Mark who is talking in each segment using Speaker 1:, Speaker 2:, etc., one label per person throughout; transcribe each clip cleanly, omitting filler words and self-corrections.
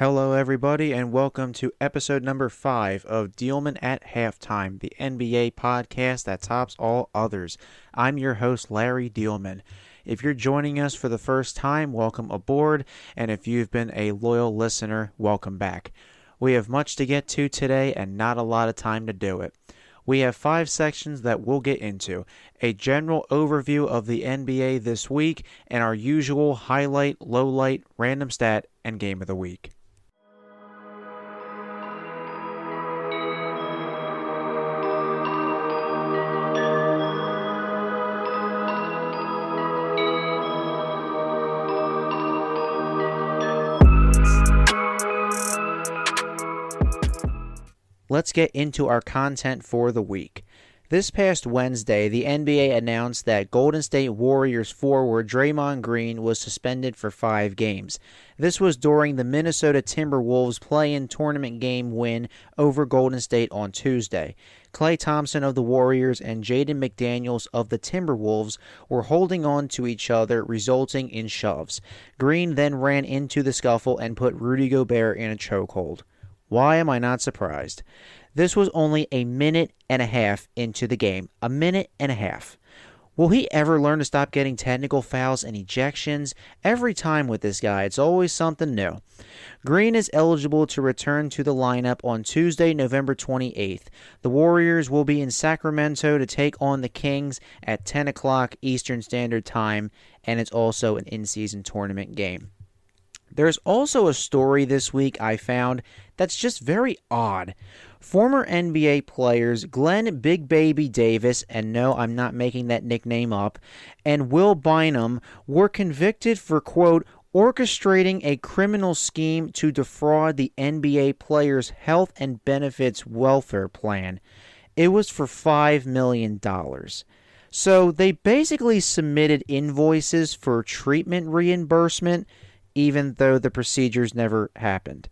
Speaker 1: Hello, everybody, and welcome to episode number 5 of Diehlman at Halftime, the NBA podcast that tops all others. I'm your host, Larry Diehlman. If you're joining us for the first time, welcome aboard, and if you've been a loyal listener, welcome back. We have much to get to today and not a lot of time to do it. We have 5 sections that we'll get into, a general overview of the NBA this week, and our usual highlight, lowlight, random stat, and game of the week. Let's get into our content for the week. This past Wednesday, the NBA announced that Golden State Warriors forward Draymond Green was suspended for 5 games. This was during the Minnesota Timberwolves play-in tournament game win over Golden State on Tuesday. Klay Thompson of the Warriors and Jaden McDaniels of the Timberwolves were holding on to each other, resulting in shoves. Green then ran into the scuffle and put Rudy Gobert in a chokehold. Why am I not surprised? This was only a minute and a half into the game. A minute and a half. Will he ever learn to stop getting technical fouls and ejections? Every time with this guy, it's always something new. Green is eligible to return to the lineup on Tuesday, November 28th. The Warriors will be in Sacramento to take on the Kings at 10 o'clock Eastern Standard Time, and it's also an in-season tournament game. There's also a story this week I found that's just very odd. Former NBA players Glenn Big Baby Davis, and no, I'm not making that nickname up, and Will Bynum were convicted for, quote, orchestrating a criminal scheme to defraud the NBA players' health and benefits welfare plan. It was for $5 million. So they basically submitted invoices for treatment reimbursement, even though the procedures never happened.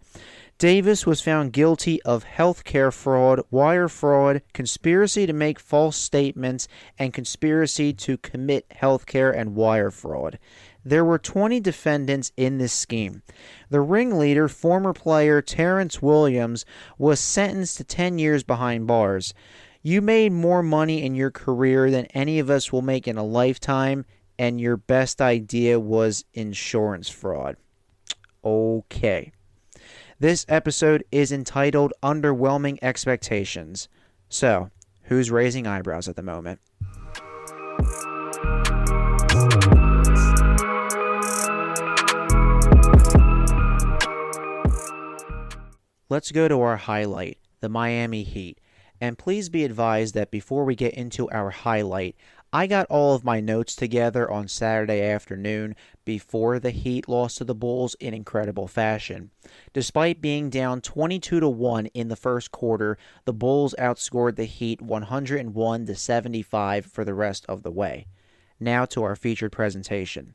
Speaker 1: Davis was found guilty of healthcare fraud, wire fraud, conspiracy to make false statements, and conspiracy to commit healthcare and wire fraud. There were 20 defendants in this scheme. The ringleader, former player Terrence Williams, was sentenced to 10 years behind bars. You made more money in your career than any of us will make in a lifetime, and your best idea was insurance fraud. Okay. This episode is entitled Underwhelming Expectations. So, who's raising eyebrows at the moment? Let's go to our highlight, the Miami Heat. And please be advised that before we get into our highlight, I got all of my notes together on Saturday afternoon before the Heat lost to the Bulls in incredible fashion. Despite being down 22-1 in the first quarter, the Bulls outscored the Heat 101-75 for the rest of the way. Now to our featured presentation.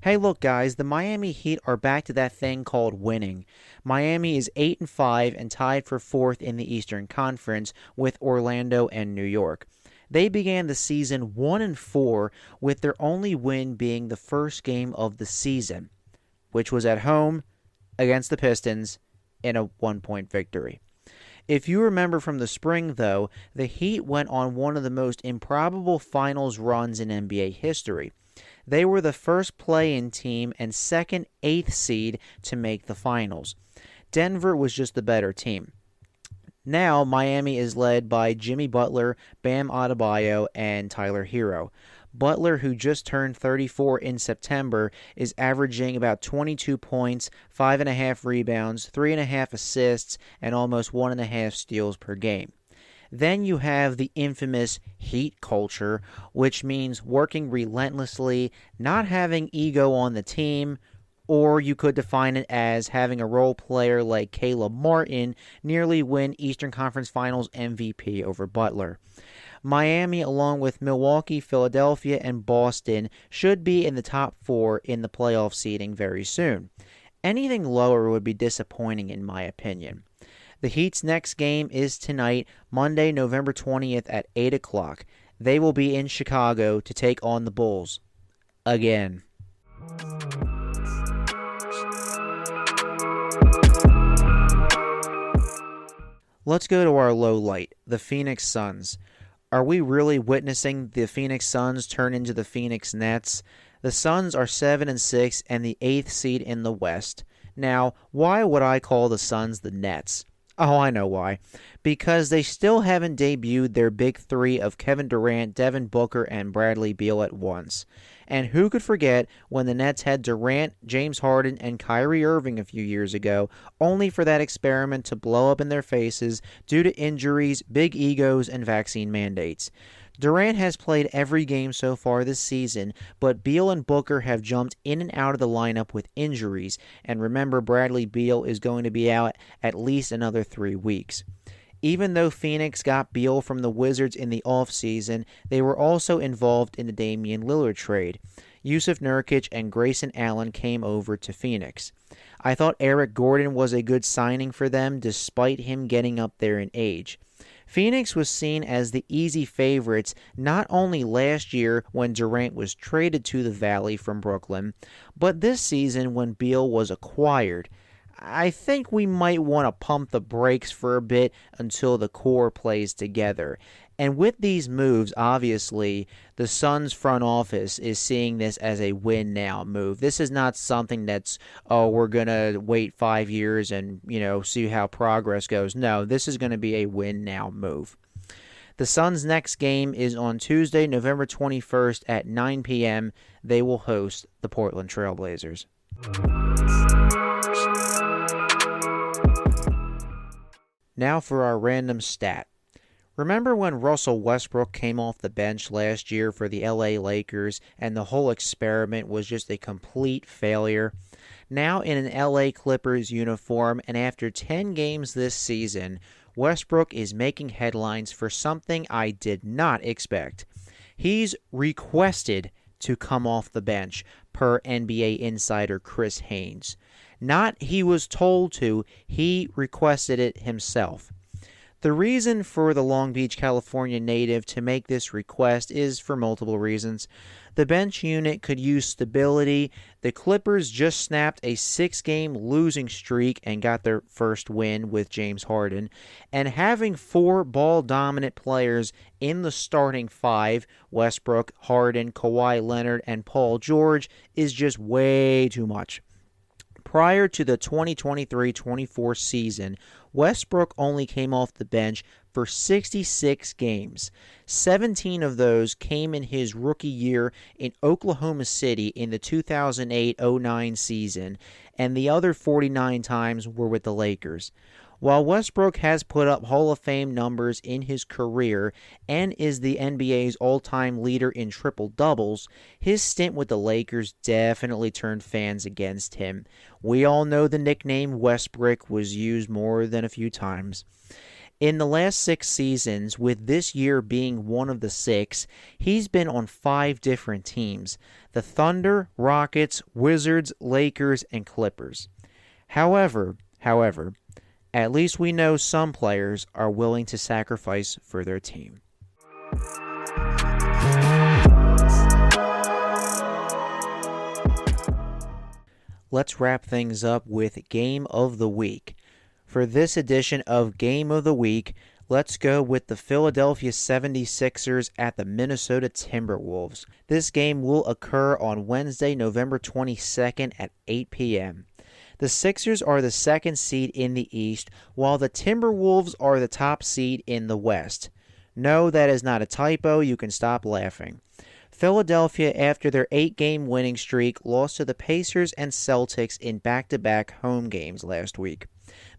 Speaker 1: Hey, look, guys, the Miami Heat are back to that thing called winning. Miami is 8-5 and tied for 4th in the Eastern Conference with Orlando and New York. They began the season 1-4, with their only win being the first game of the season, which was at home against the Pistons in a 1-point victory. If you remember from the spring, though, the Heat went on one of the most improbable finals runs in NBA history. They were the first play-in team and second 8th seed to make the finals. Denver was just the better team. Now, Miami is led by Jimmy Butler, Bam Adebayo, and Tyler Hero. Butler, who just turned 34 in September, is averaging about 22 points, 5.5 rebounds, 3.5 assists, and almost 1.5 steals per game. Then you have the infamous Heat culture, which means working relentlessly, not having ego on the team, or you could define it as having a role player like Caleb Martin nearly win Eastern Conference Finals MVP over Butler. Miami, along with Milwaukee, Philadelphia, and Boston, should be in the top 4 in the playoff seeding very soon. Anything lower would be disappointing in my opinion. The Heat's next game is tonight, Monday, November 20th at 8 o'clock. They will be in Chicago to take on the Bulls. Again. Let's go to our low light, the Phoenix Suns. Are we really witnessing the Phoenix Suns turn into the Phoenix Nets? The Suns are 7-6 and the 8th seed in the West. Now, why would I call the Suns the Nets? Oh, I know why. Because they still haven't debuted their big three of Kevin Durant, Devin Booker, and Bradley Beal at once. And who could forget when the Nets had Durant, James Harden, and Kyrie Irving a few years ago, only for that experiment to blow up in their faces due to injuries, big egos, and vaccine mandates. Durant has played every game so far this season, but Beal and Booker have jumped in and out of the lineup with injuries, and remember Bradley Beal is going to be out at least another 3 weeks. Even though Phoenix got Beal from the Wizards in the offseason, they were also involved in the Damian Lillard trade. Yusuf Nurkic and Grayson Allen came over to Phoenix. I thought Eric Gordon was a good signing for them despite him getting up there in age. Phoenix was seen as the easy favorites not only last year when Durant was traded to the Valley from Brooklyn, but this season when Beal was acquired. I think we might want to pump the brakes for a bit until the core plays together. And with these moves, obviously, the Suns front office is seeing this as a win-now move. This is not something that's, we're going to wait 5 years and, see how progress goes. No, this is going to be a win-now move. The Suns' next game is on Tuesday, November 21st at 9 p.m. They will host the Portland Trail Blazers. Now for our random stat. Remember when Russell Westbrook came off the bench last year for the LA Lakers and the whole experiment was just a complete failure? Now in an LA Clippers uniform and after 10 games this season, Westbrook is making headlines for something I did not expect. He's requested to come off the bench, per NBA insider Chris Haynes. Not he was told to, he requested it himself. The reason for the Long Beach, California native to make this request is for multiple reasons. The bench unit could use stability. The Clippers just snapped a 6-game losing streak and got their first win with James Harden. And having 4 ball-dominant players in the starting 5, Westbrook, Harden, Kawhi Leonard, and Paul George, is just way too much. Prior to the 2023-24 season, Westbrook only came off the bench for 66 games. 17 of those came in his rookie year in Oklahoma City in the 2008-09 season, and the other 49 times were with the Lakers. While Westbrook has put up Hall of Fame numbers in his career and is the NBA's all-time leader in triple-doubles, his stint with the Lakers definitely turned fans against him. We all know the nickname Westbrick was used more than a few times. In the last 6 seasons, with this year being one of the 6, he's been on 5 different teams: the Thunder, Rockets, Wizards, Lakers, and Clippers. However, at least we know some players are willing to sacrifice for their team. Let's wrap things up with Game of the Week. For this edition of Game of the Week, let's go with the Philadelphia 76ers at the Minnesota Timberwolves. This game will occur on Wednesday, November 22nd at 8 p.m. The Sixers are the 2nd seed in the East, while the Timberwolves are the top seed in the West. No, that is not a typo. You can stop laughing. Philadelphia, after their 8-game winning streak, lost to the Pacers and Celtics in back-to-back home games last week.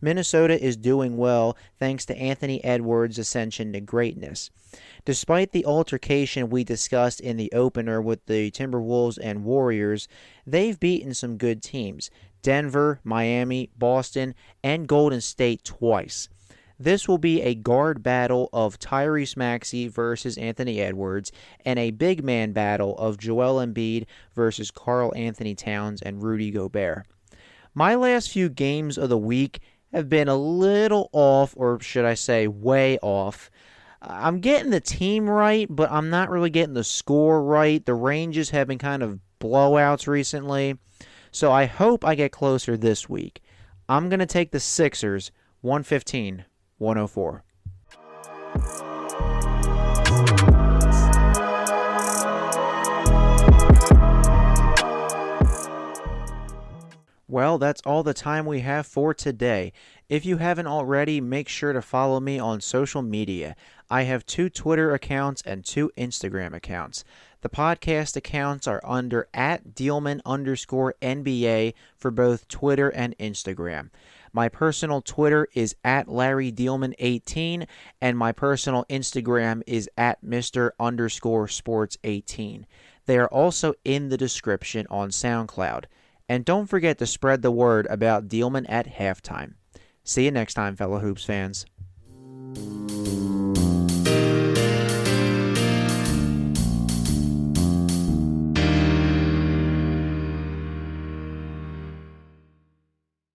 Speaker 1: Minnesota is doing well thanks to Anthony Edwards' ascension to greatness. Despite the altercation we discussed in the opener with the Timberwolves and Warriors, they've beaten some good teams: Denver, Miami, Boston, and Golden State twice. This will be a guard battle of Tyrese Maxey versus Anthony Edwards and a big man battle of Joel Embiid versus Karl Anthony Towns and Rudy Gobert. My last few games of the week have been a little off, or should I say way off. I'm getting the team right, but I'm not really getting the score right. The ranges have been kind of blowouts recently, so I hope I get closer this week. I'm going to take the Sixers, 115. 104. Well, that's all the time we have for today. If you haven't already, make sure to follow me on social media. I have 2 Twitter accounts and 2 Instagram accounts. The podcast accounts are under @Diehlman_NBA for both Twitter and Instagram. My personal Twitter is @LarryDiehlman18, and my personal Instagram is @Mr_Sports18. They are also in the description on SoundCloud. And don't forget to spread the word about Diehlman at halftime. See you next time, fellow Hoops fans.